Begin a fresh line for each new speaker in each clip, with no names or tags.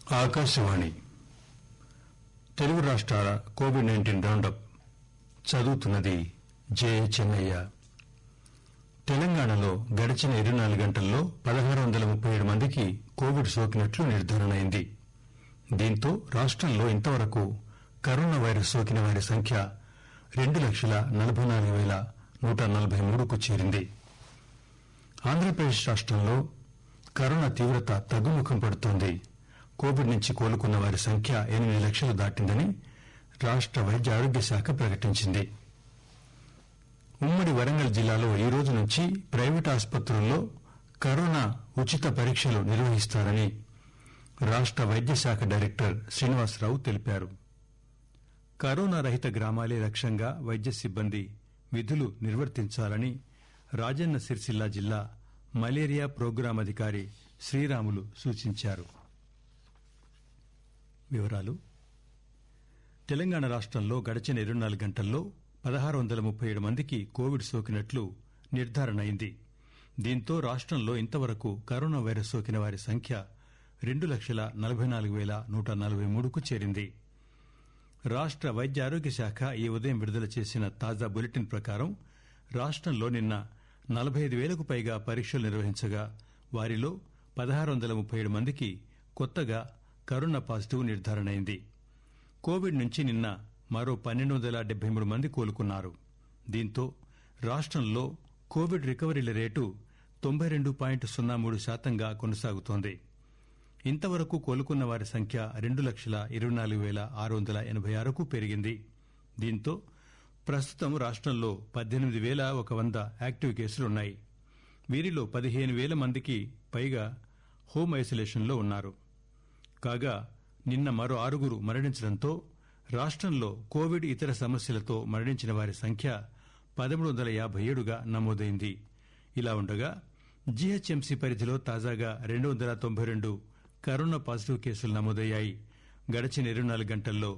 ఆకాశవాణి తెలుగు రాష్ట్రాల COVID-19 round up చదువుతున్నది J Chennaiah. తెలంగాణలో గడిచిన 24 గంటల్లో 1637 మందికి కోవిడ్ సోకినట్లు నిర్ధారణ అయింది. దీంతో రాష్టంలో ఇంతవరకు కరోనా వైరస్ సోకిన వారి సంఖ్య 2,44,143కు చేరింది. ఆంధ్రప్రదేశ్ రాష్టంలో కరోనా తీవ్రత తగ్గుముఖం పడుతోంది. కోవిడ్ నుంచి కోలుకున్న వారి సంఖ్య 8 లక్షలు దాటిందని రాష్ట వైద్య ఆరోగ్య శాఖ ప్రకటించింది. ఉమ్మడి వరంగల్ జిల్లాలో ఈ రోజు నుంచి ప్రైవేటు ఆసుపత్రుల్లో కరోనా ఉచిత పరీక్షలు నిర్వహిస్తారని రాష్ట వైద్య శాఖ డైరెక్టర్ శ్రీనివాసరావు తెలిపారు. కరోనా రహిత గ్రామాలే లక్ష్యంగా వైద్య సిబ్బంది విధులు నిర్వర్తించాలని రాజన్న సిరిసిల్ల జిల్లా మలేరియా ప్రోగ్రాం అధికారి శ్రీరాములు సూచించారు. వివరాలు. తెలంగాణ రాష్టంలో గడిచిన 24 గంటల్లో 1637 మందికి కోవిడ్ సోకినట్లు నిర్ధారణ అయింది. దీంతో రాష్టంలో ఇంతవరకు కరోనా వైరస్ సోకిన వారి సంఖ్య 2,44,143కు చేరింది. రాష్ట వైద్య ఆరోగ్య శాఖ ఈ ఉదయం విడుదల చేసిన తాజా బులెటిన్ ప్రకారం రాష్టంలో నిన్న 45,000కు పైగా పరీక్షలు నిర్వహించగా వారిలో 1637 మందికి కొత్తగా కరోనా పాజిటివ్ నిర్ధారణ అయింది. కోవిడ్ నుంచి నిన్న మరో 1,273 మంది కోలుకున్నారు. దీంతో రాష్టంలో కోవిడ్ రికవరీల రేటు 92.03%గా కొనసాగుతోంది. ఇంతవరకు కోలుకున్న వారి సంఖ్య 2,24,686కు పెరిగింది. దీంతో ప్రస్తుతం రాష్టంలో 18,100 యాక్టివ్ కేసులున్నాయి. వీరిలో 15,000 మందికి పైగా హోం ఐసోలేషన్లో ఉన్నారు. కాగా నిన్న మరో 6 మరణించడంతో రాష్టంలో కోవిడ్ ఇతర సమస్యలతో మరణించిన వారి సంఖ్య 1,357గా నమోదైంది. ఇలా ఉండగా జీహెచ్ఎంసీ పరిధిలో తాజాగా 292 కరోనా పాజిటివ్ కేసులు నమోదయ్యాయి. గడిచిన 24 గంటల్లో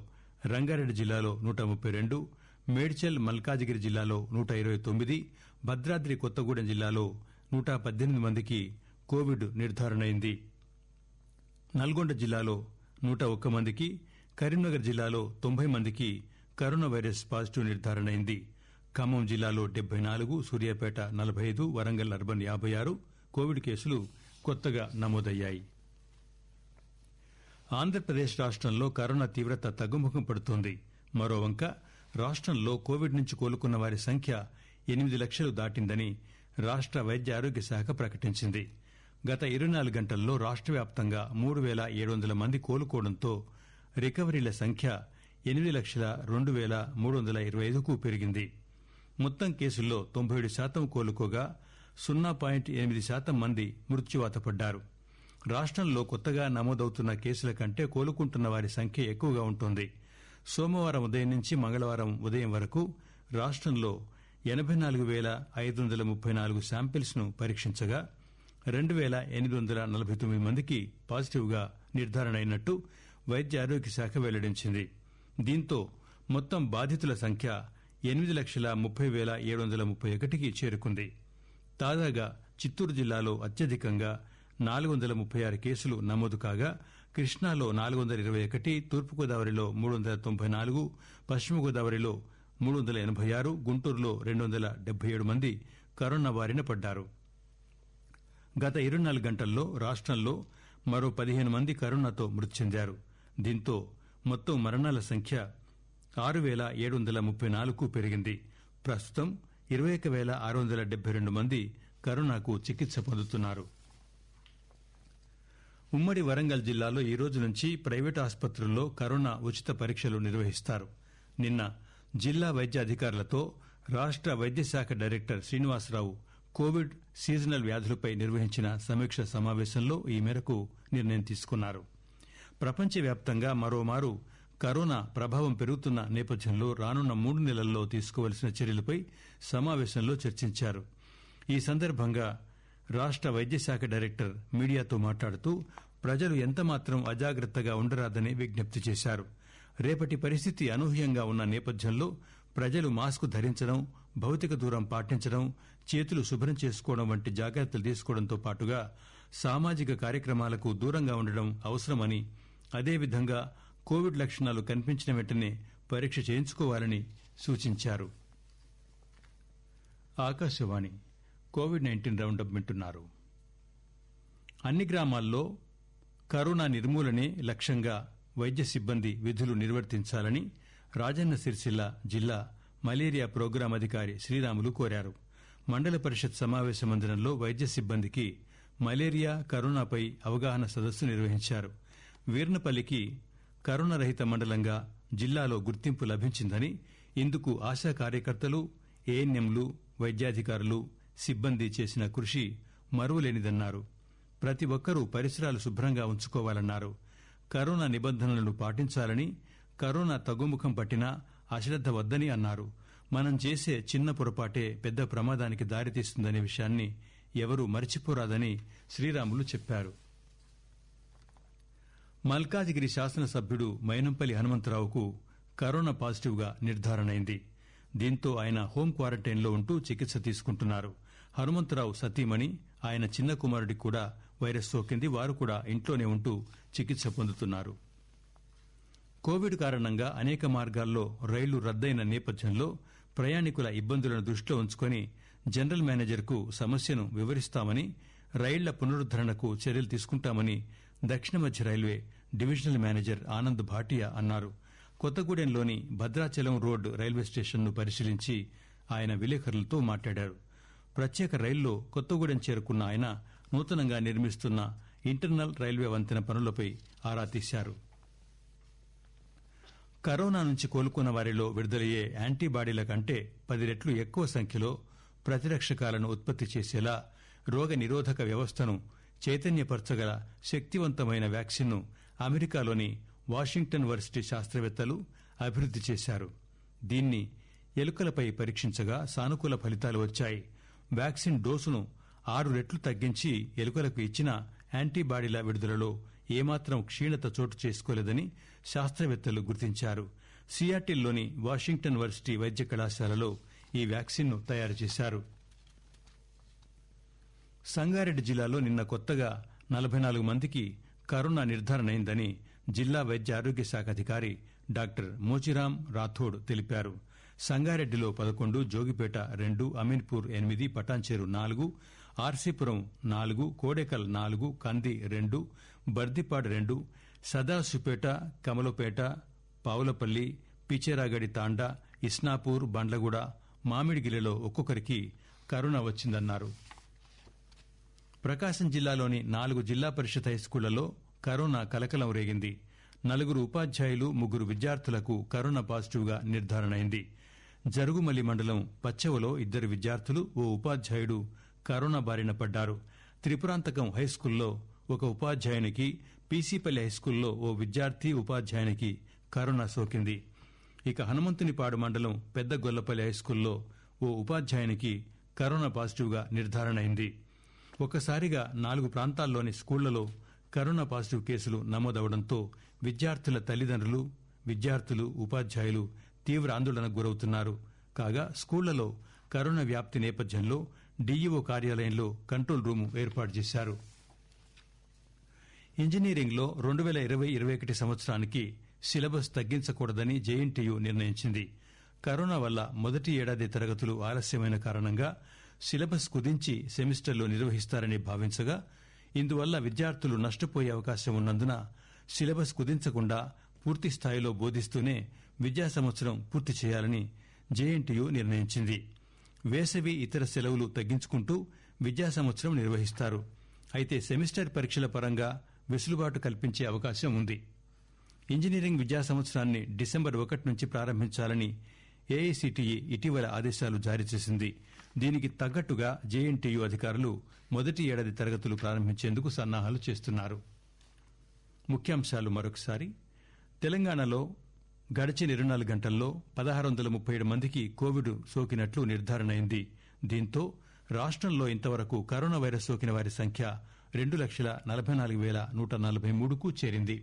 రంగారెడ్డి జిల్లాలో 132, మేడ్చల్ మల్కాజిగిరి జిల్లాలో 129, భద్రాద్రి కొత్తగూడెం జిల్లాలో 118 మందికి కోవిడ్ నిర్ధారణ అయింది. నల్గొండ జిల్లాలో 101 మందికి, కరీంనగర్ జిల్లాలో 90 మందికి కరోనా వైరస్ పాజిటివ్ నిర్ధారణ అయింది. ఖమ్మం జిల్లాలో 74, సూర్యాపేట 45, వరంగల్ అర్బన్ 56 కోవిడ్ కేసులు కొత్తగా నమోదయ్యాయి. ఆంధ్రప్రదేశ్ రాష్టంలో కరోనా తీవ్రత తగ్గుముఖం పడుతోంది. మరోవంక రాష్టంలో కోవిడ్ నుంచి కోలుకున్న వారి సంఖ్య 8 లక్షలు దాటిందని రాష్ట వైద్య ఆరోగ్య శాఖ ప్రకటించింది. గత 24 గంటల్లో రాష్ట వ్యాప్తంగా 3,700 మంది కోలుకోవడంతో రికవరీల సంఖ్య 8,02,325కు పెరిగింది. మొత్తం కేసుల్లో 97% కోలుకోగా 0.8% మంది మృత్యువాత పడ్డారు. రాష్టంలో కొత్తగా నమోదవుతున్న కేసుల కంటే కోలుకుంటున్న వారి సంఖ్య ఎక్కువగా ఉంటుంది. సోమవారం ఉదయం నుంచి మంగళవారం ఉదయం వరకు రాష్టంలో 84,534 శాంపిల్స్ ను పరీక్షించగా 2,849 మందికి పాజిటివ్ గా నిర్ధారణ అయినట్టు వైద్య ఆరోగ్య శాఖ వెల్లడించింది. దీంతో మొత్తం బాధితుల సంఖ్య 8,30,731కి చేరుకుంది. తాజాగా చిత్తూరు జిల్లాలో అత్యధికంగా 436 కేసులు నమోదు కాగా కృష్ణాలో 421, తూర్పుగోదావరిలో 394, పశ్చిమ గోదావరిలో 386, గుంటూరులో 277 మంది కరోనా బారిన పడ్డారు. గత 24 గంటల్లో రాష్టంలో మరో 15 మంది కరోనాతో మృతి చెందారు. దీంతో మొత్తం మరణాల సంఖ్య 6,734కు పెరిగింది. ప్రస్తుతం 21,672 మంది కరోనాకు చికిత్స పొందుతున్నారు. ఉమ్మడి వరంగల్ జిల్లాలో ఈ రోజు నుంచి ప్రైవేటు ఆసుపత్రుల్లో కరోనా ఉచిత పరీక్షలు నిర్వహిస్తారు. నిన్న జిల్లా వైద్య అధికారులతో రాష్ట వైద్య శాఖ డైరెక్టర్ శ్రీనివాసరావు కోవిడ్ సీజనల్ వ్యాధులపై నిర్వహించిన సమీక్ష సమావేశంలో ఈ మేరకు నిర్ణయం తీసుకున్నారు. ప్రపంచవ్యాప్తంగా మరోమారు కరోనా ప్రభావం పెరుగుతున్న నేపథ్యంలో రానున్న 3 నెలల్లో తీసుకోవలసిన చర్యలపై సమావేశంలో చర్చించారు. ఈ సందర్భంగా రాష్ట వైద్య శాఖ డైరెక్టర్ మీడియాతో మాట్లాడుతూ ప్రజలు ఎంతమాత్రం అజాగ్రత్తగా ఉండరాదని విజ్ఞప్తి చేశారు. రేపటి పరిస్థితి అనూహ్యంగా ఉన్న నేపథ్యంలో ప్రజలు మాస్క్ ధరించడం, భౌతిక దూరం పాటించడం, చేతులు శుభ్రం చేసుకోవడం వంటి జాగ్రత్తలు తీసుకోవడంతో పాటుగా సామాజిక కార్యక్రమాలకు దూరంగా ఉండడం అవసరమని అదేవిధంగా కోవిడ్ లక్షణాలు కనిపించిన వెంటనే పరీక్ష చేయించుకోవాలని సూచించారు. ఆకాశవాణి కోవిడ్-19 రౌండప్ వింటున్నారు. అన్ని గ్రామాల్లో కరోనా నిర్మూలనే లక్ష్యంగా వైద్య సిబ్బంది విధులు నిర్వర్తించాలని రాజన్న సిరిసిల్ల జిల్లా మలేరియా ప్రోగ్రాం అధికారి శ్రీరాములు కోరారు. మండల పరిషత్ సమావేశ మందిరంలో వైద్య సిబ్బందికి మలేరియా, కరోనాపై అవగాహన సదస్సు నిర్వహించారు. వీర్నపల్లికి కరోనా రహిత మండలంగా జిల్లాలో గుర్తింపు లభించిందని, ఇందుకు ఆశా కార్యకర్తలు, ఏఎన్ఎంలు, వైద్యాధికారులు, సిబ్బంది చేసిన కృషి మరువలేనిదన్నారు. ప్రతి ఒక్కరూ పరిసరాలు శుభ్రంగా ఉంచుకోవాలన్నారు. కరోనా నిబంధనలను పాటించాలని, కరోనా తగ్గుముఖం పట్టినా అశ్రద్ధ వద్దని అన్నారు. మనం చేసే చిన్న పొరపాటే పెద్ద ప్రమాదానికి దారితీస్తుందనే విషయాన్ని ఎవరూ మరిచిపోరాదని శ్రీరాములు చెప్పారు. మల్కాజిగిరి శాసనసభ్యుడు మైనంపల్లి హనుమంతరావుకు కరోనా పాజిటివ్గా నిర్ధారణైంది. దీంతో ఆయన హోం క్వారంటైన్లో ఉంటూ చికిత్స తీసుకుంటున్నారు. హనుమంతరావు సతీమణి, ఆయన చిన్న కుమారుడికి కూడా వైరస్ సోకింది. వారు కూడా ఇంట్లోనే ఉంటూ చికిత్స పొందుతున్నారు. కోవిడ్ కారణంగా అనేక మార్గాల్లో రైళ్లు రద్దయిన నేపథ్యంలో ప్రయాణికుల ఇబ్బందులను దృష్టిలో ఉంచుకుని జనరల్ మేనేజర్కు సమస్యను వివరిస్తామని, రైళ్ల పునరుద్దరణకు చర్యలు తీసుకుంటామని దక్షిణ మధ్య railway divisional manager Anand Bhatia అన్నారు. కొత్తగూడెంలోని భద్రాచలం రోడ్ రైల్వే స్టేషన్ను పరిశీలించి ఆయన విలేకరులతో మాట్లాడారు. ప్రత్యేక రైల్లో కొత్తగూడెం చేరుకున్న ఆయన నూతనంగా నిర్మిస్తున్న ఇంటర్నల్ రైల్వే వంతెన పనులపై ఆరా తీశారు. కరోనా నుంచి కోలుకున్న వారిలో విడుదలయ్యే యాంటీబాడీల కంటే 10 రెట్లు ఎక్కువ సంఖ్యలో ప్రతిరక్షకాలను ఉత్పత్తి చేసేలా రోగ నిరోధక వ్యవస్థను చైతన్యపరచగల శక్తివంతమైన వ్యాక్సిన్ను అమెరికాలోని వాషింగ్టన్ వర్సిటీ శాస్త్రవేత్తలు అభివృద్ది చేశారు. దీన్ని ఎలుకలపై పరీక్షించగా సానుకూల ఫలితాలు వచ్చాయి. వ్యాక్సిన్ డోసును 6 రెట్లు తగ్గించి ఎలుకలకు ఇచ్చిన యాంటీబాడీల విడుదలలో ఏమాత్రం క్షీణత చోటు చేసుకోలేదని శాస్త్రవేత్తలు గుర్తించారు. సియాటిల్లోని వాషింగ్టన్ వర్సిటీ వైద్య కళాశాలలో ఈ వ్యాక్సిన్ను తయారు చేశారు. సంగారెడ్డి జిల్లాలో నిన్న కొత్తగా 44 మందికి కరోనా నిర్ధారణైందని జిల్లా వైద్య ఆరోగ్య శాఖ అధికారి డాక్టర్ మోచిరాం రాథోడ్ తెలిపారు. సంగారెడ్డిలో 11, జోగిపేట 2, అమీన్పూర్ 8, పటాన్చేరు 4, ఆర్సీపురం 4, కోడెకల్ 4, కంది 2, బర్దిపాడ్ 2, సదాశివపేట, కమలపేట, పావులపల్లి, పిచేరాగడి తాండా, ఇస్నాపూర్, బండ్లగూడ, మామిడిగిలిలో ఒక్కొక్కరికి కరోనా వచ్చిందన్నారు. ప్రకాశం జిల్లాలోని 4 జిల్లా పరిషత్ హైస్కూళ్లలో కరోనా కలకలం రేగింది. 4 ఉపాధ్యాయులు, 3 విద్యార్థులకు కరోనా పాజిటివ్గా నిర్ధారణైంది. జరుగుమల్లి మండలం పచ్చవలో 2 విద్యార్థులు, ఓ ఉపాధ్యాయుడు కరోనా బారిన పడ్డారు. త్రిపురాంతకం హైస్కూల్లో ఒక ఉపాధ్యాయునికి, పీసీపల్లి హైస్కూల్లో ఓ విద్యార్థి, ఉపాధ్యాయునికి కరోనా సోకింది. ఇక హనుమంతునిపాడు మండలం పెద్ద గొల్లపల్లి హైస్కూల్లో ఓ ఉపాధ్యాయునికి కరోనా పాజిటివ్గా నిర్ధారణైంది. ఒక్కసారిగా 4 ప్రాంతాల్లోని స్కూళ్లలో కరోనా పాజిటివ్ కేసులు నమోదవడంతో విద్యార్థుల తల్లిదండ్రులు, విద్యార్థులు, ఉపాధ్యాయులు తీవ్ర ఆందోళనకు గురవుతున్నారు. కాగా స్కూళ్లలో కరోనా వ్యాప్తి నేపథ్యంలో డీఈఓ కార్యాలయంలో కంట్రోల్ రూమ్ ఏర్పాటు చేశారు. ఇంజనీరింగ్లో 2020-21 సంవత్సరానికి సిలబస్ తగ్గించకూడదని జేఎన్టీయూ నిర్ణయించింది. కరోనా వల్ల మొదటి ఏడాది తరగతులు ఆలస్యమైన కారణంగా సిలబస్ కుదించి సెమిస్టర్లు నిర్వహిస్తారని భావించగా, ఇందువల్ల విద్యార్థులు నష్టపోయే అవకాశం ఉన్నందున సిలబస్ కుదించకుండా పూర్తి స్థాయిలో బోధిస్తూనే విద్యా సంవత్సరం పూర్తి చేయాలని జేఎన్టీయూ నిర్ణయించింది. వేసవి, ఇతర సెలవులు తగ్గించుకుంటూ విద్యా సంవత్సరం నిర్వహిస్తారు. అయితే సెమిస్టర్ పరీక్షల పరంగా వెసులుబాటు కల్పించే అవకాశం ఉంది. ఇంజనీరింగ్ విద్యా సంవత్సరాన్ని డిసెంబర్ 1 నుంచి ప్రారంభించాలని ఏఐసీటీఈ ఇటీవల ఆదేశాలు జారీ చేసింది. దీనికి తగ్గట్టుగా జేఎన్టీయూ అధికారులు మొదటి ఏడాది తరగతులు ప్రారంభించేందుకు సన్నాహాలు చేస్తున్నారు. ముఖ్యాంశాలు మరొకసారి. తెలంగాణలో గడిచిన 24 గంటల్లో 1637 మందికి కోవిడ్ సోకినట్లు నిర్ధారణైంది. దీంతో రాష్టంలో ఇంతవరకు కరోనా వైరస్ సోకిన వారి సంఖ్య 2,44,143కు చేరింది.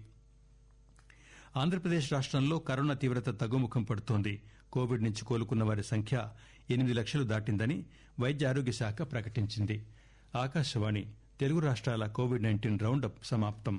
ఆంధ్రప్రదేశ్ రాష్టంలో కరోనా తీవ్రత తగ్గుముఖం పడుతోంది. కోవిడ్ నుంచి కోలుకున్న వారి సంఖ్య 8 లక్షలు దాటిందని వైద్య ఆరోగ్య శాఖ ప్రకటించింది. ఆకాశవాణి తెలుగు రాష్ట్రాల కోవిడ్-19 రౌండప్ సమాప్తం.